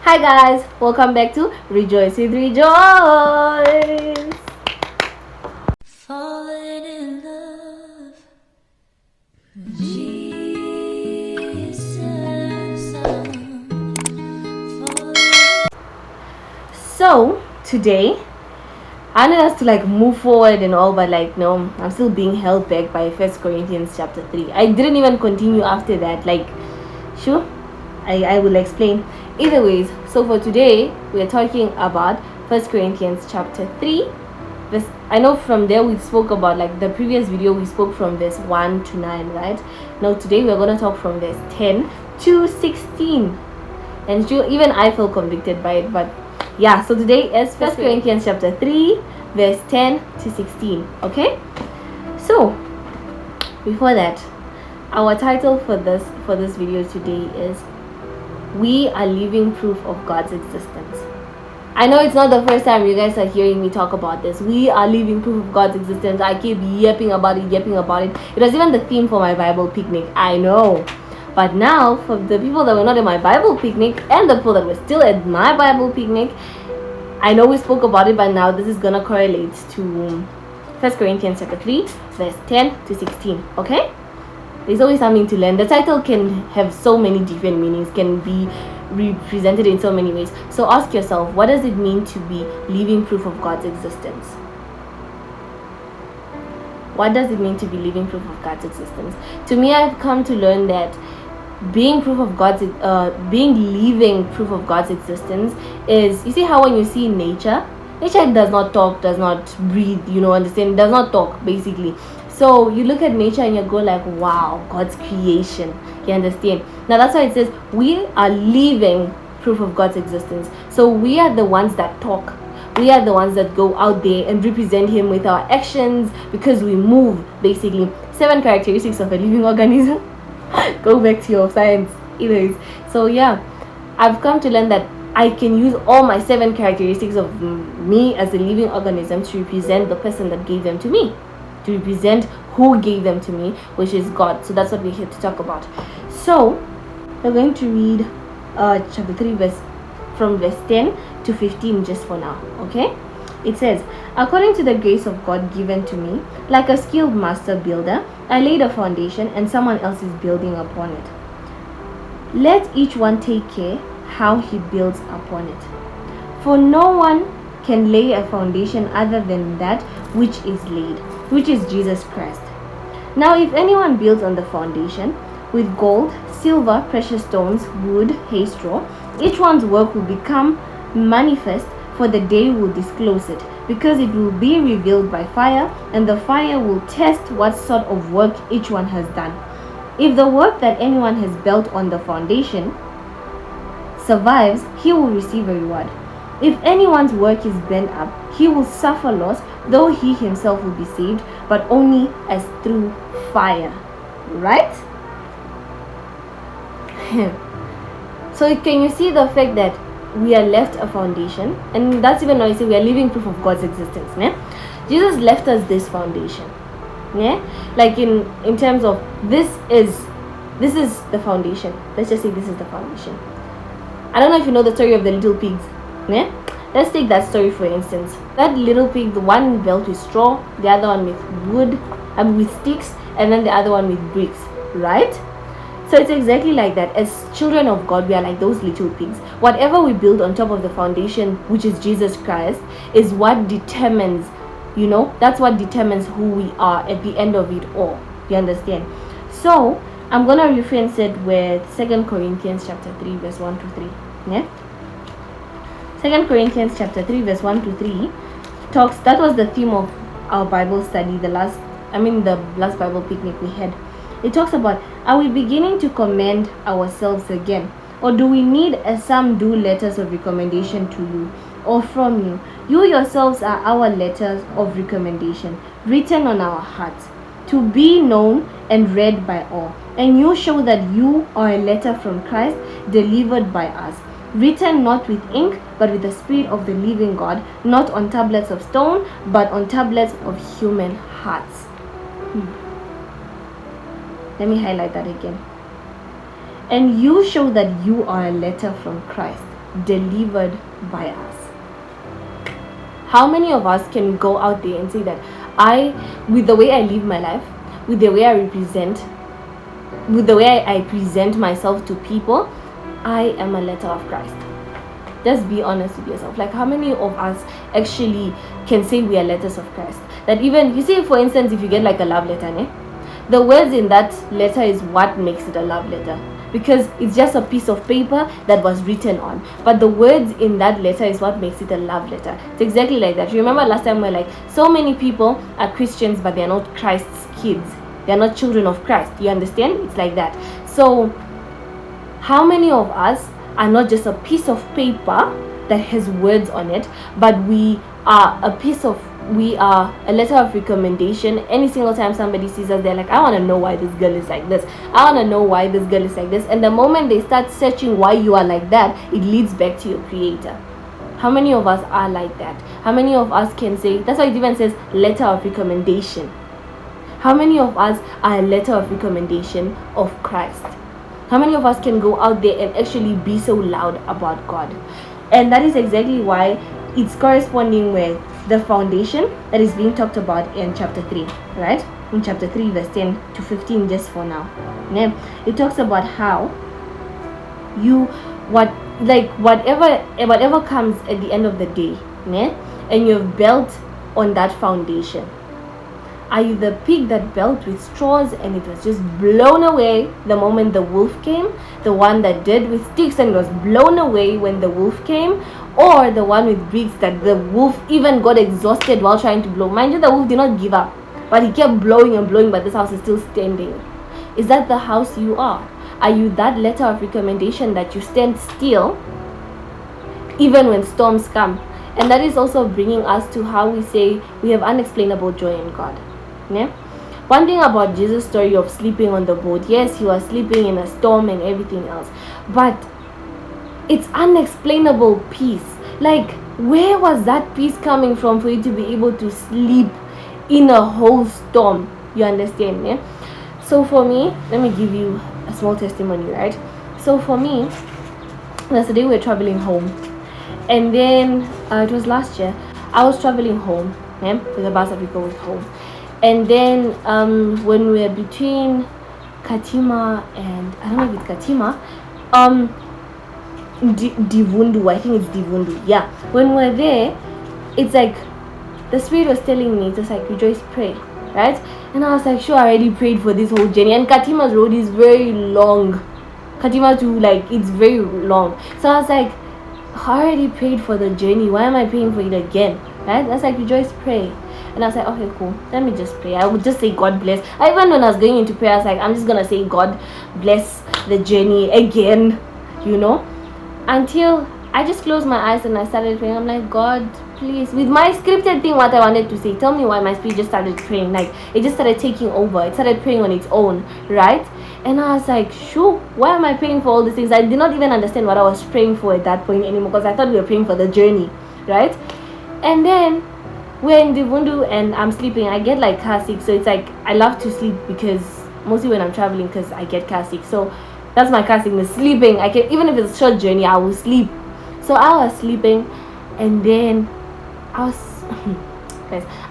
Hi guys, welcome back to Rejoice with Rejoice. Falling in love with Jesus. So today I need us to move forward and all, but no, I'm still being held back by 1 Corinthians chapter 3. I didn't even continue after that. Sure, I will explain. Either ways, so for today we're talking about 1 Corinthians chapter 3. I know from there we spoke about the previous video we spoke from verse 1 to 9, right? Now today we're going to talk from verse 10 to 16. And even I feel convicted by it, but yeah, so today is 1 Corinthians chapter 3 verse 10 to 16. Okay, so before that, our title for this video today is "We Are Living Proof of God's Existence." I know it's not the first time you guys are hearing me talk about this. We are living proof of God's existence. I keep yapping about it. It was even the theme for my Bible picnic. I know. But now, for the people that were not in my Bible picnic and the people that were still at my Bible picnic, I know we spoke about it, but now this is going to correlate to 1 Corinthians chapter 3, verse 10 to 16. Okay? There's always something to learn. The title can have so many different meanings, can be represented in so many ways. So ask yourself, what does it mean to be living proof of God's existence? What does it mean to be living proof of God's existence? To me, I've come to learn that being living proof of God's existence is, you see how when you see nature does not talk, does not breathe, understand, does not talk basically. So you look at nature and you go wow, God's creation, you understand. Now that's why it says we are living proof of God's existence. So we are the ones that talk. We are the ones that go out there and represent Him with our actions, because we move basically. 7 characteristics of a living organism. Go back to your science. Anyways, so yeah, I've come to learn that I can use all my 7 characteristics of me as a living organism to represent the person that gave them to me, to represent who gave them to me, which is God. So that's what we're here to talk about. So we're going to read chapter 3 from verse 10 to 15 just for now. Okay, it says, "According to the grace of God given to me, like a skilled master builder, I laid a foundation and someone else is building upon it. Let each one take care how he builds upon it. For no one can lay a foundation other than that which is laid, which is Jesus Christ. Now if anyone builds on the foundation with gold, silver, precious stones, wood, hay, straw, each one's work will become manifest, for the day will disclose it, because it will be revealed by fire, and the fire will test what sort of work each one has done. If the work that anyone has built on the foundation survives, he will receive a reward. If anyone's work is burned up, he will suffer loss, though he himself will be saved, but only as through fire." Right? So can you see the fact that we are left a foundation? And that's even why I say we are living proof of God's existence. Yeah? Jesus left us this foundation. Yeah? In terms of this is the foundation. Let's just say this is the foundation. I don't know if you know the story of the little pigs. Yeah? Let's take that story for instance. That little pig, the one built with straw, the other one with wood, with sticks, and then the other one with bricks. Right? So it's exactly like that. As children of God, we are like those little pigs. Whatever we build on top of the foundation, which is Jesus Christ, is what determines, that's what determines who we are at the end of it all. You understand? So I'm gonna reference it with 2 Corinthians chapter 3 verse 1 to 3. Yeah? 2 Corinthians chapter 3 verse 1 to 3 talks, that was the theme of our Bible study, the last Bible picnic we had. It talks about, are we beginning to commend ourselves again? Or do we need, as some do, letters of recommendation to you or from you? You yourselves are our letters of recommendation, written on our hearts, to be known and read by all. And you show that you are a letter from Christ, delivered by us, written not with ink, but with the Spirit of the living God, not on tablets of stone, but on tablets of human hearts. Let me highlight that again. And you show that you are a letter from Christ, delivered by us. How many of us can go out there and say that with the way I live my life, with the way I present myself to people, I am a letter of Christ? Just be honest with yourself. Like, how many of us actually can say we are letters of Christ? That even, you see, for instance, if you get like a love letter, the words in that letter is what makes it a love letter, because it's just a piece of paper that was written on, but the words in that letter is what makes it a love letter. It's exactly like that. Remember last time we're like, so many people are Christians, but they're not Christ's kids. They're not children of Christ. You understand? It's like that. So how many of us are not just a piece of paper that has words on it, but we are a letter of recommendation? Any single time somebody sees us, they're like, I want to know why this girl is like this. I want to know why this girl is like this. And the moment they start searching why you are like that, it leads back to your creator. How many of us are like that? How many of us can say, that's why it even says letter of recommendation. How many of us are a letter of recommendation of Christ? How many of us can go out there and actually be so loud about God? And that is exactly why it's corresponding with the foundation that is being talked about in chapter 3, right? In chapter 3, verse 10 to 15, just for now. Yeah. It talks about how whatever comes at the end of the day, yeah, and you've built on that foundation. Are you the pig that built with straws and it was just blown away the moment the wolf came? The one that did with sticks and was blown away when the wolf came? Or the one with bricks that the wolf even got exhausted while trying to blow? Mind you, the wolf did not give up, but he kept blowing and blowing, but this house is still standing. Is that the house you are? Are you that letter of recommendation that you stand still even when storms come? And that is also bringing us to how we say we have unexplainable joy in God. Yeah? One thing about Jesus' story of sleeping on the boat, yes, he was sleeping in a storm and everything else, but it's unexplainable peace. Like, where was that peace coming from for you to be able to sleep in a whole storm? You understand? Yeah? So for me, let me give you a small testimony, right? So for me, yesterday we were traveling home, and then it was last year, I was traveling home, yeah, with the bus that we go with home. And then when we were between Katima and, I don't know if it's Katima, Divundu, I think it's Divundu, yeah. When we're there, it's like the Spirit was telling me, just like, Rejoice, pray, right? And I was like, sure, I already prayed for this whole journey. And Katima's road is very long. Katima to, like, it's very long. So I was like, I already prayed for the journey. Why am I praying for it again? Right? That's like, Rejoice, pray. And I was like, okay, cool. Let me just pray. I would just say, God bless. Even when I was going into prayer, I was like, I'm just going to say, God bless the journey again, you know? Until I just closed my eyes and I started praying. I'm like, God, please. With my scripted thing, what I wanted to say, tell me why my spirit just started praying. Like, it just started taking over. It started praying on its own, right? And I was like, shoo, why am I praying for all these things? I did not even understand what I was praying for at that point anymore, because I thought we were praying for the journey, right? And then we're in Divundu and I'm sleeping. I get like car sick, so it's like I love to sleep, because mostly when I'm traveling, because I get car sick. So that's my car sickness, sleeping. I can, even if it's a short journey, I will sleep. So I was sleeping, and then I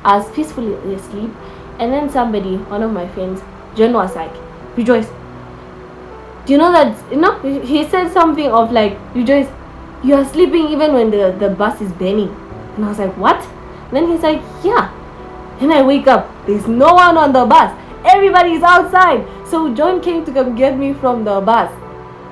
was peacefully asleep, and then somebody, one of my friends, John, was like, Rejoice, do you know that, you know, he said something of like, Rejoice, you are sleeping even when the bus is burning. And I was like, what? And then he's like, yeah. And I wake up, there's no one on the bus, everybody is outside. So John came to come get me from the bus,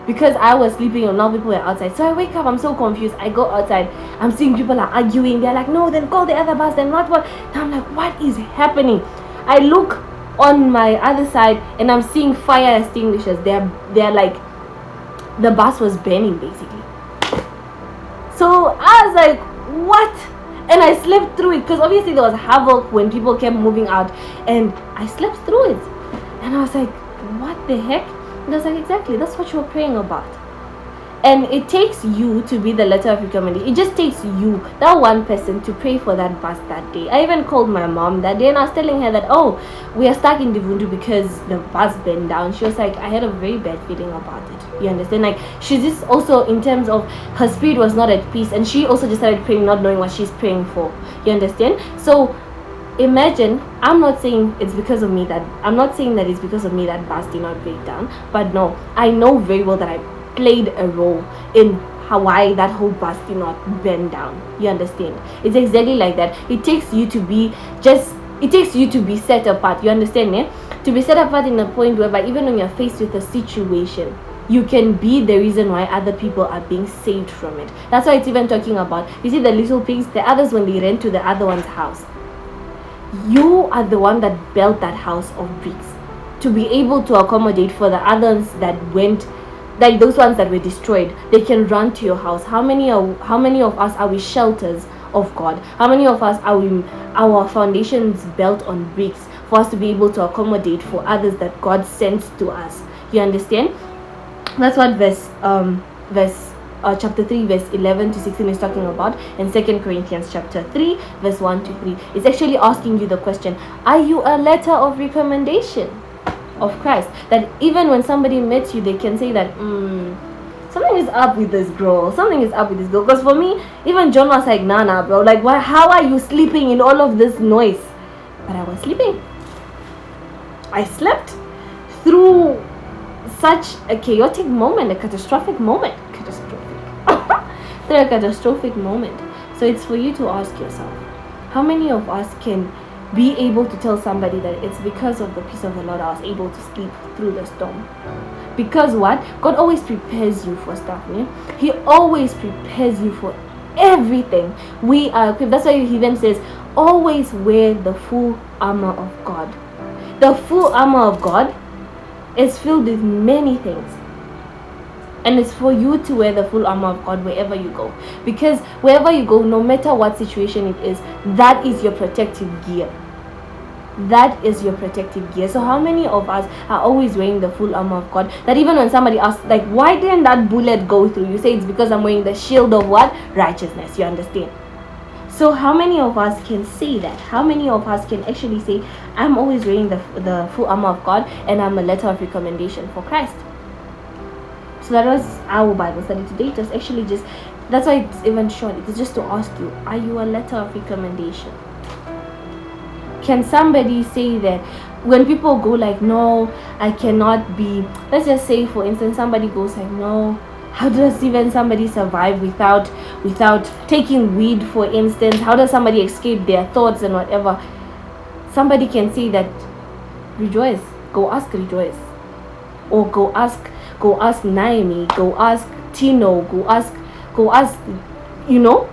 because I was sleeping and now people were outside. So I wake up, I'm so confused. I go outside, I'm seeing people are arguing. They're like, no, then call the other bus, then what? And I'm like, what is happening? I look on my other side and I'm seeing fire extinguishers. They're like, the bus was burning basically. So I was like, what? And I slept through it, because obviously there was havoc when people kept moving out, and I slept through it. And I was like, what the heck? And I was like, exactly, that's what you were praying about. And it takes you to be the letter of recommendation. It just takes you, that one person, to pray for that bus that day. I even called my mom that day and I was telling her that, oh, we are stuck in Divundu because the bus bent down. She was like, I had a very bad feeling about it. You understand? Like, she's just also, in terms of her spirit was not at peace, and she also just started praying, not knowing what she's praying for. You understand? So imagine, I'm not saying it's because of me that bus did not break down, but no, I know very well that I played a role in why that whole bus did not bend down. You understand? It's exactly like that. It takes you to be set apart. You understand, eh? To be set apart in a point whereby even when you're faced with a situation, you can be the reason why other people are being saved from it. That's why it's even talking about, you see the little pigs, the others, when they ran to the other one's house, you are the one that built that house of bricks to be able to accommodate for the others that went, like those ones that were destroyed. They can run to your house. How many of us are we shelters of God? How many of us are we, our foundations built on bricks for us to be able to accommodate for others that God sends to us? You understand? That's what chapter 3 verse 11 to 16 is talking about. In 2 Corinthians chapter 3 verse 1 to 3, it's actually asking you the question, are you a letter of recommendation of Christ? That even when somebody meets you, they can say that something is up with this girl, because for me, even John was like, nah bro, like, why, how are you sleeping in all of this noise? But I was sleeping. I slept through such a chaotic moment, a catastrophic moment. So it's for you to ask yourself, how many of us can be able to tell somebody that it's because of the peace of the Lord I was able to sleep through the storm? Because what? God always prepares you for stuff, man. He always prepares you for everything. We are equipped. That's why he even says, always wear the full armor of God. The full armor of God is filled with many things. And it's for you to wear the full armor of God wherever you go. Because wherever you go, no matter what situation it is, that is your protective gear. That is your protective gear. So how many of us are always wearing the full armor of God, that even when somebody asks, like, why didn't that bullet go through, you say it's because I'm wearing the shield of what? Righteousness. You understand? So how many of us can say that? How many of us can actually say, I'm always wearing the full armor of God, and I'm a letter of recommendation for Christ? So that was our Bible study today. It was actually just, that's why it's even short. It's just to ask you, are you a letter of recommendation? Can somebody say that when people go like, no, I cannot be, let's just say for instance, somebody goes like, no, how does even somebody survive without taking weed, for instance? How does somebody escape their thoughts and whatever? Somebody can say that, Rejoice, go ask Rejoice, or go ask Naomi, go ask Tino, go ask,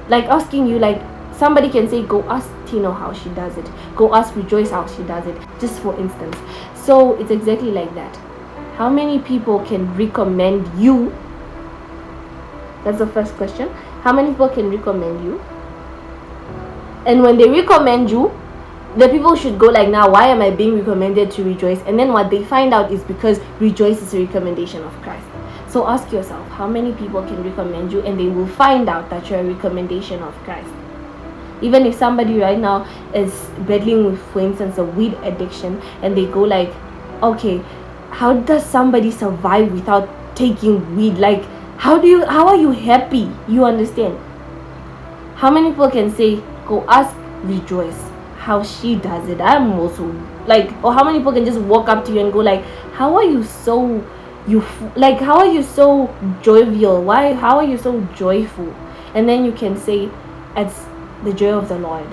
like asking you, like somebody can say, go ask Tino how she does it, go ask Rejoice how she does it, just for instance. So it's exactly like that. How many people can recommend you? That's the first question. How many people can recommend you? And when they recommend you, the people should go like, now why am I being recommended to Rejoice? And then what they find out is because Rejoice is a recommendation of Christ. So ask yourself, how many people can recommend you, and they will find out that you're a recommendation of Christ. Even if somebody right now is battling with, for instance, a weed addiction, and they go like, okay, how does somebody survive without taking weed? Like, how are you happy? You understand? How many people can say, go ask Rejoice how she does it? I'm also like, or how many people can just walk up to you and go like, how are you so how are you so jovial? How are you so joyful? And then you can say, it's the joy of the Lord.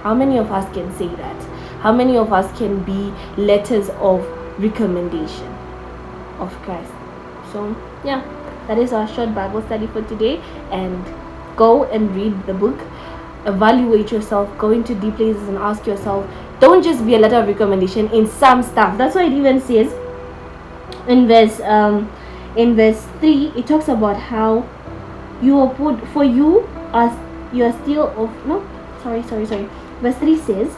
How many of us can say that? How many of us can be letters of recommendation of Christ? So yeah, that is our short Bible study for today. And go and read the book, evaluate yourself, go into deep places and ask yourself. Don't just be a letter of recommendation in some stuff. That's why it even says in verse 3, it talks about how you are put, for you as you are still of, no, sorry. Verse 3 says,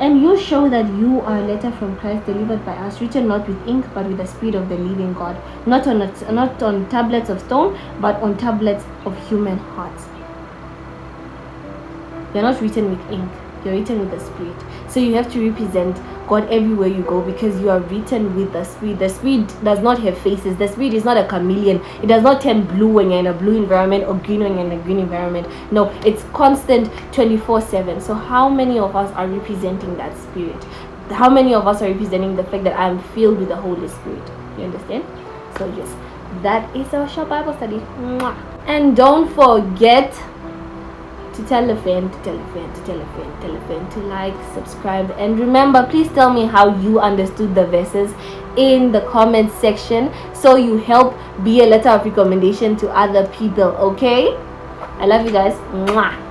And you show that you are a letter from Christ, delivered by us, written not with ink, but with the Spirit of the living God, not on tablets of stone, but on tablets of human hearts. You're not written with ink, you're written with the Spirit. So you have to represent God everywhere you go, because you are written with the Spirit. The Spirit does not have faces. The Spirit is not a chameleon. It does not turn blue when you're in a blue environment or green when you're in a green environment. No, it's constant 24/7. So how many of us are representing that Spirit? How many of us are representing the fact that I'm filled with the Holy Spirit? You understand? So yes, that is our short Bible study. Mwah. And don't forget to tell a friend, to tell a friend, to tell a friend, tell a friend, to like, subscribe, and remember, please tell me how you understood the verses in the comment section, so you help be a letter of recommendation to other people. Okay, I love you guys. Mwah.